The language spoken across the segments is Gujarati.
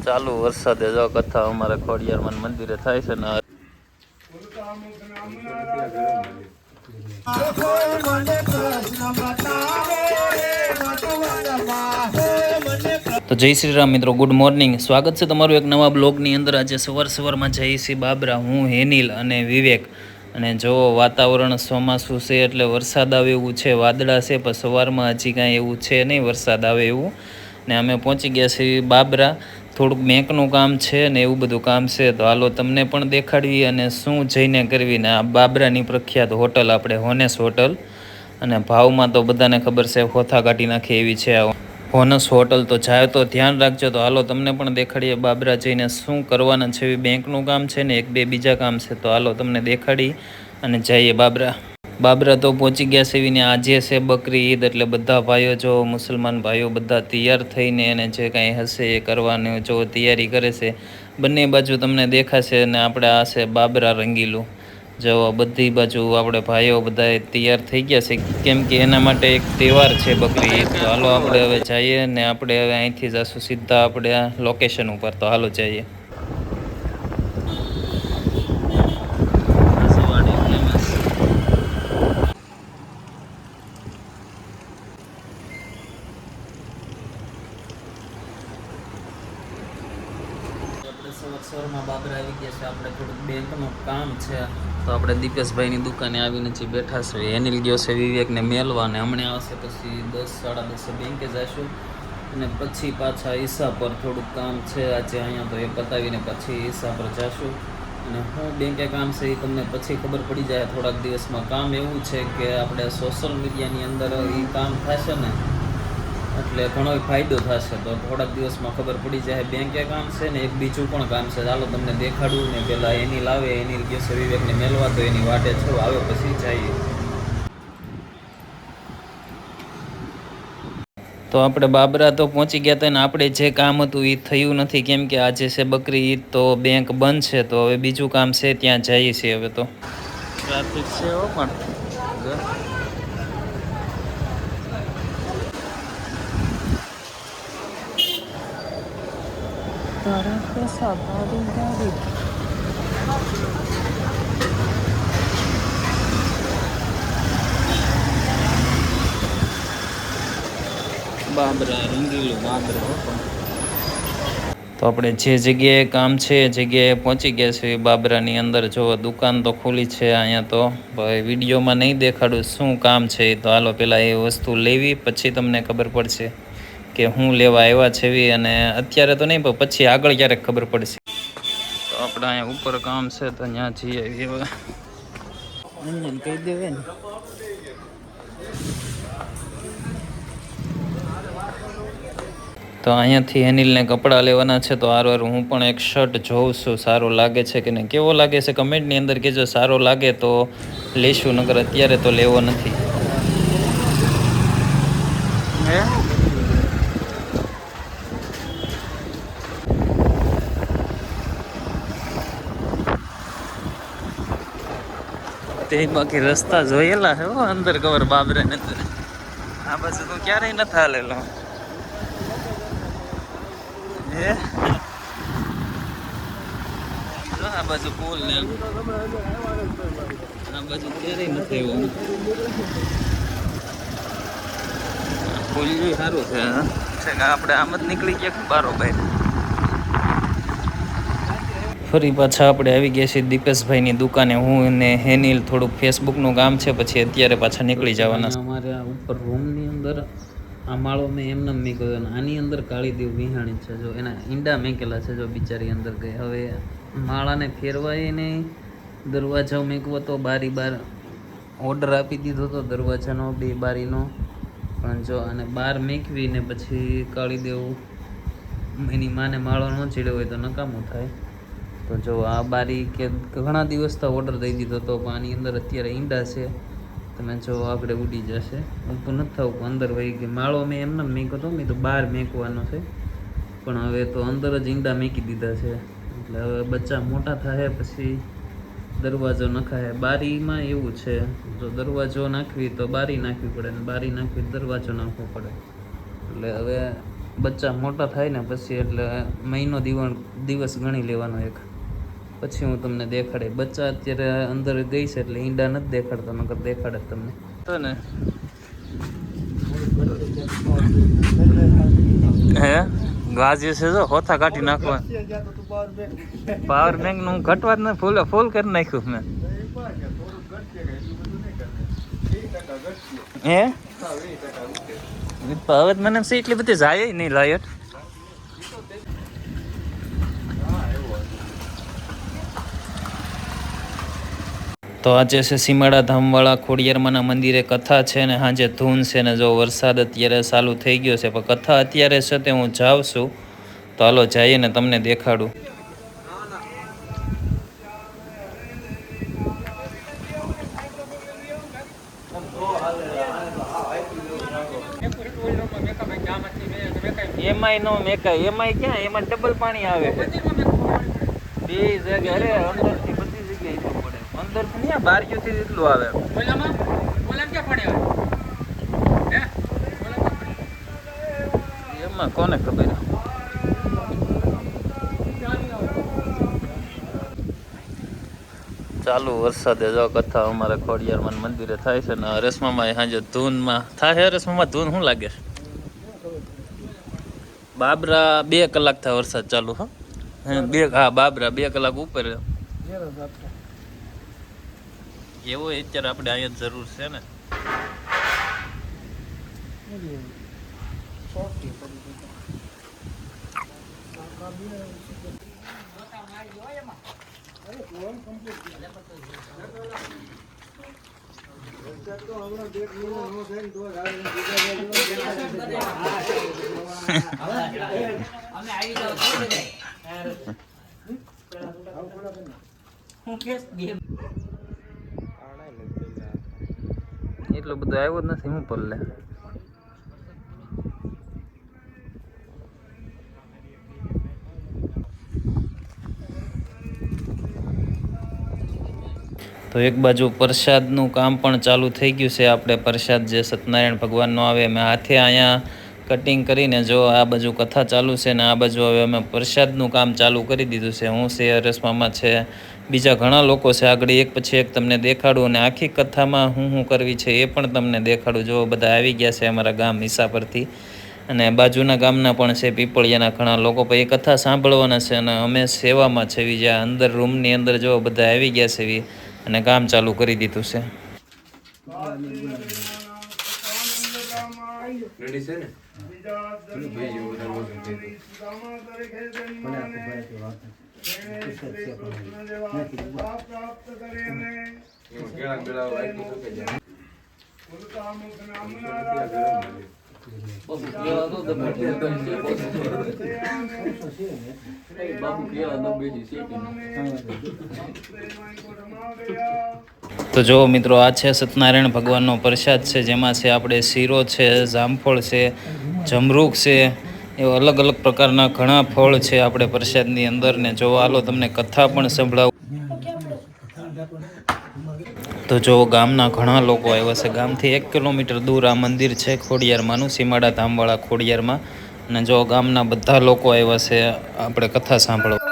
ચાલુ વરસાદે જો કથા અમારે ખોડિયારમાં મંદિરે થાય છે ને તો જય શ્રી રામ મિત્રો, ગુડ મોર્નિંગ. સ્વાગત છે તમારું એક નવા બ્લોગની અંદર. આજે સવારમાં જયસી બાબરા, હું હેનિલ અને વિવેક. અને જો વાતાવરણ ચોમાસું છે એટલે વરસાદ આવે એવું છે, વાદળા છે, પણ સવારમાં હજી કાંઈ એવું છે નહીં વરસાદ આવે એવું. ને અમે પહોંચી ગયા છીએ બાબરા. થોડુંક બેંકનું કામ છે ને એવું બધું કામ છે, તો હાલો તમને પણ દેખાડવી અને શું જઈને કરવી. ને આ બાબરાની પ્રખ્યાત હોટલ આપણે હોનેસ હોટલ, અને ભાવમાં તો બધાને ખબર છે, હોથા કાઢી નાખે એવી છે આ હોનસ હોટલ. તો જાય તો ધ્યાન રાખજો. તો હાલો તમને પણ દેખાડીએ બાબરા જઈને શું કરવાના છે. એવી બેંકનું કામ છે ને એક બે બીજા કામ છે, તો હાલો તમને દેખાડી અને જઈએ બાબરા. બાબરા તો પહોંચી ગયા છે. એવીને આજે છે બકરી ઈદ, એટલે બધા ભાઈઓ જો મુસલમાન ભાઈઓ બધા તૈયાર થઈને અને જે કાંઈ હશે એ કરવાની જો તૈયારી કરે છે. બંને બાજુ તમને દેખાશે. અને આપણે આ છે બાબરા રંગીલું. જો બધી બાજુ આપણે ભાઈઓ બધા તૈયાર થઈ ગયા છે, કેમ કે એના માટે એક તહેવાર છે બકરી ઈદ. તો હાલો આપણે હવે જઈએ ને આપણે હવે અહીંથી જઈશું સીધા આપણે આ લોકેશન ઉપર. તો હાલો જઈએ. સવારમાં બાબરા આવી ગયા છે. આપણે થોડુંક બેંકનું કામ છે, તો આપણે દીપેશભાઈની દુકાને આવીને જે બેઠા છે. એનિલ ગયો છે વિવેકને મેળવા, અને હમણાં આવશે પછી 10 સાડા 10 બેંકે જઈશું. અને પછી પાછા ઈસા પર થોડુંક કામ છે આજે અહીંયા, તો એ પતાવીને પછી ઈસા પર જઈશું. અને હું બેંકે કામ છે એ તમને પછી ખબર પડી જાય થોડાક દિવસમાં. કામ એવું છે કે આપણે સોશિયલ મીડિયાની અંદર એ કામ થશે ને એટલે ઘણો ફાયદો થશે. તો થોડાક દિવસમાં ખબર પડી જાય. બેંકે કામ છે ને એક બીજું પણ કામ છે, ચાલો તમને દેખાડું. ને પહેલાં એનિલ આવે, એનિલ કહેશે વિવેકને મેળવા, તો એની વાટે છો આવે પછી જઈએ. તો આપણે બાબરા તો પહોંચી ગયા હતા, ને આપણે જે કામ હતું એ થયું નથી, કેમ કે આજે છે બકરી ઈદ, તો બેંક બંધ છે. તો હવે બીજું કામ છે ત્યાં જઈએ છીએ. હવે તો ટ્રાફિક છે હો, પણ બાબરા રંગીલું બાબરા. તો આપણે જે જગ્યાએ કામ છે એ જગ્યાએ પહોંચી ગયા છે બાબરાની અંદર. જો દુકાન તો ખુલ્લી છે અહીંયા. તો ભાઈ વિડીયોમાં નહીં દેખાડું શું કામ છે. તો હાલો પહેલાં એ વસ્તુ લેવી, પછી તમને ખબર પડશે કે હું લેવા આવ્યા છે. અને અત્યારે તો નહીં, પણ પછી આગળ ક્યારેક ખબર પડશે. તો આપણે અહીંયા ઉપર કામ છે, તો ત્યાં જઈએ. એવા કહી દેવે ને. તો અહીંયાથી એનિલને કપડાં લેવાના છે, તો હારવાર હું પણ એક શર્ટ જોઉં છું સારો લાગે છે કે નહીં. કેવો લાગે છે કમેન્ટની અંદર કહેજો. સારો લાગે તો લેશું, નકર અત્યારે તો લેવો નથી. તે બાકી રસ્તા જોયેલા છે અંદર કવર બાબરે ને. આ બાજુ તો ક્યારેય નથી હાલેલો. આ બાજુ પુલ ને આ બાજુ ક્યારેય નથી એવું. પુલ સારું છે. આપણે આમ જ નીકળી ગયા બારોબાર. ફરી પાછા આપણે આવી ગયા છીએ દીપેશભાઈની દુકાને. હું ને હેનિલ થોડુંક ફેસબુકનું કામ છે, પછી અત્યારે પાછા નીકળી જવાના. અમારે આ ઉપર રૂમની અંદર આ માળો મેં એમને મેક્યો, અને આની અંદર કાળી દેવ વિહાણી છે. જો એના ઈંડા મેકેલા છે, જો બિચારી અંદર ગઈ. હવે માળાને ફેરવાય નહીં, દરવાજો મેકવો તો બારી બાર ઓર્ડર આપી દીધો તો દરવાજાનો, બે બારીનો. પણ જો આને બહાર મેકવીને પછી કાળી દેવ એની માને માળો ન ચીડ્યો હોય તો નકામું થાય. તો જો આ બારી કે ઘણા દિવસ તો ઓર્ડર દઈ દીધો હતો, પણ આની અંદર અત્યારે ઈંડા છે. તમે જો આગળ ઉડી જશે, ઊભું નથી થવું, અંદર વહી ગઈ. માળો મેં એમને મેક્યો હતો, મેં તો બહાર મેકવાનો છે, પણ હવે તો અંદર જ ઈંડા મેકી દીધા છે. એટલે હવે બચ્ચા મોટા થાય પછી દરવાજો નખાય. બારીમાં એવું છે, જો દરવાજો નાખવી તો બારી નાખવી પડે, ને બારી નાખવી દરવાજો નાખવો પડે. એટલે હવે બચ્ચા મોટા થાય ને પછી એટલે મહિનો દિવસ ગણી લેવાનો એક, પછી હું તમને દેખાડે. બચ્ચા અત્યારે અંદર ગઈ છે એટલે ઈંડા નથી દેખાડતો, નકર દેખાડે તમને તો ને. હે ગાજે છે જો હોથા કાઢી નાખવા. પાવર બેંક નું ઘટવા જ ને ફૂલ કરી નાખ્યું મેં. હે હવે મને એમ છે એટલી બધી જાય નહીં લાયટ. તો આજે છે સીમાડા ધામવાળા ખોડિયારમાંના મંદિરે કથા છે ને સાંજે ધૂન છે ને જો વરસાદ અત્યારે ચાલુ થઈ ગયો છે, પણ કથા અત્યારે છે તે હું જાઉં છું. તો હાલો જઈએ ને તમને દેખાડું. એમાંય નો મેકાય, એમાંય ક્યાં, એમાં ડબલ પાણી આવે બે જગ્યાએ. અરે અંદર થી બધી જગ્યાએ પડે, અંદર થી નહીં બારીઓ થી એટલું આવે. એમાં કોને ખબર. ચાલુ વરસાદે જો કથા અમારે ખોડિયારમાં મંદિરે થાય છે ને. હરેશમામાં સાંજે ધૂનમાં થાય. હરેશમામાં ધૂન શું લાગે? બાબરા 2 કલાક થાય વરસાદ ચાલુ. હા બાબરા 2 કલાક ઉપર એવો અત્યારે આપણે અહીંયા જરૂર છે ને. એટલો બધો આવ્યો જ નથી. હું પલ્લે તો એક બાજુ પ્રસાદનું કામ પણ ચાલુ થઈ ગયું છે. આપણે પ્રસાદ જે સત્યનારાયણ ભગવાનનો આવે અમે હાથે અહીંયા કટિંગ કરીને જો આ બાજુ કથા ચાલુ છે ને આ બાજુ હવે અમે પ્રસાદનું કામ ચાલુ કરી દીધું છે. હું છે, હરેશમામા છે, બીજા ઘણા લોકો છે. આગળ એક પછી એક તમને દેખાડું અને આખી કથામાં હું કરવી છે એ પણ તમને દેખાડું. જો બધા આવી ગયા છે અમારા ગામ ઈસા પરથી, અને બાજુના ગામના પણ છે પીપળિયાના ઘણા લોકો. પણ એ કથા સાંભળવાના છે અને અમે સેવામાં છે. જ્યાં અંદર રૂમની અંદર જો બધા આવી ગયા છે અને કામ ચાલુ કરી દીધું છે. તો જો મિત્રો આ છે સત્યનારાયણ ભગવાનનો પ્રસાદ છે, જેમાં છે આપણે શીરો છે, જામફળ છે, જમરૂખ છે, એવા અલગ અલગ પ્રકારના ઘણા ફળ છે આપણે પ્રસાદની અંદર. ને જો હાલો તમને કથા પણ સંભળાવું. તો જો ગામના ઘણા લોકો આવ્યા છે. ગામથી 1 કિલોમીટર દૂર આ મંદિર છે ખોડિયારમાંનું, સીમાડા ધામવાળા ખોડિયારમાં. અને જો ગામના બધા લોકો આવ્યા છે આપણે કથા સાંભળવા.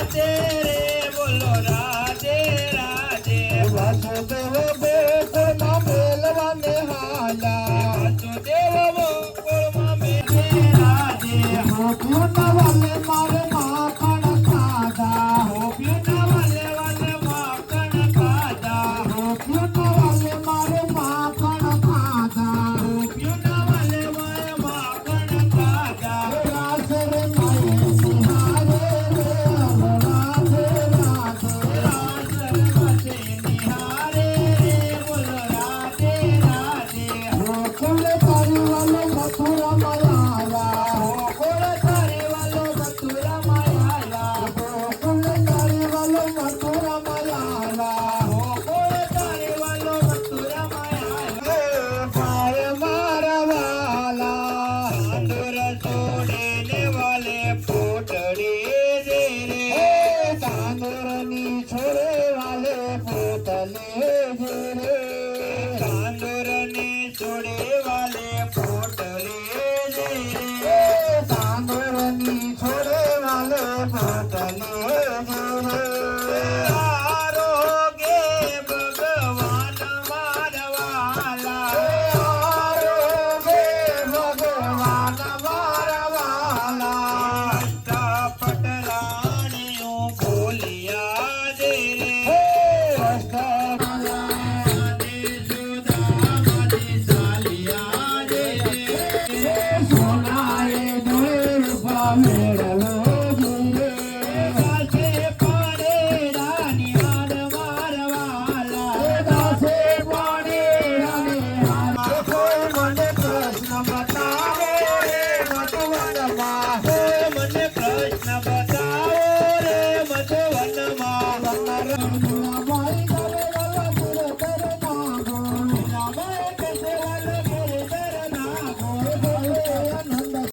રાધે રે બોલો રાધે રાધે વાસુદેવ ગોકુળમાં મેલવાને હાલ્યા વાસુદેવ ગોકુળમાં મેલે રાધે ગોપીઓના વાલે મારે માખણ ખાધા ગોપીઓના વાલે વાલે માખણ ખાધા ગોપીઓના વાલે મારે માખણ ખાધા ગોપીઓના વાલે વાલે માખણ ખાધા રાસ રે માય નિહારે રે રાધે રાધે રાસ રમતે નિહારે રે બોલો રાધે રાધે ગોકુળ તારી વાલે મથુરા માયા ગોકુળ તારે વાલો મથુરા માયા ગોકુળ તારી વાલે મથુરા માયા ગોકુળ તારે વાલો મથુરા માયા મારે મારા વાલા ચાંદુર છોડીને વાલે ફૂટડી દે રે ચાંદોરની છોડે વાલે પોતલે રે ચાંદુરની છોડી વાલે ફૂટડી દે રે ચાંદોરની છોડે વાલે પોતલે રે આરોગે ભગવાન મારવાલા આરોગે ભગવાન મારા વાલા પટરાણીઓ બોલિયા દે રે હે અષ્ટકલા સોનાએ દોરે રૂપા મેળવો ગુરે દાસે પાડે રાની હાર કોઈ મને પ્રશ્ન બતાવો રે મધુવનમાં મને પ્રશ્ન બતાવો રે મધુવનમાં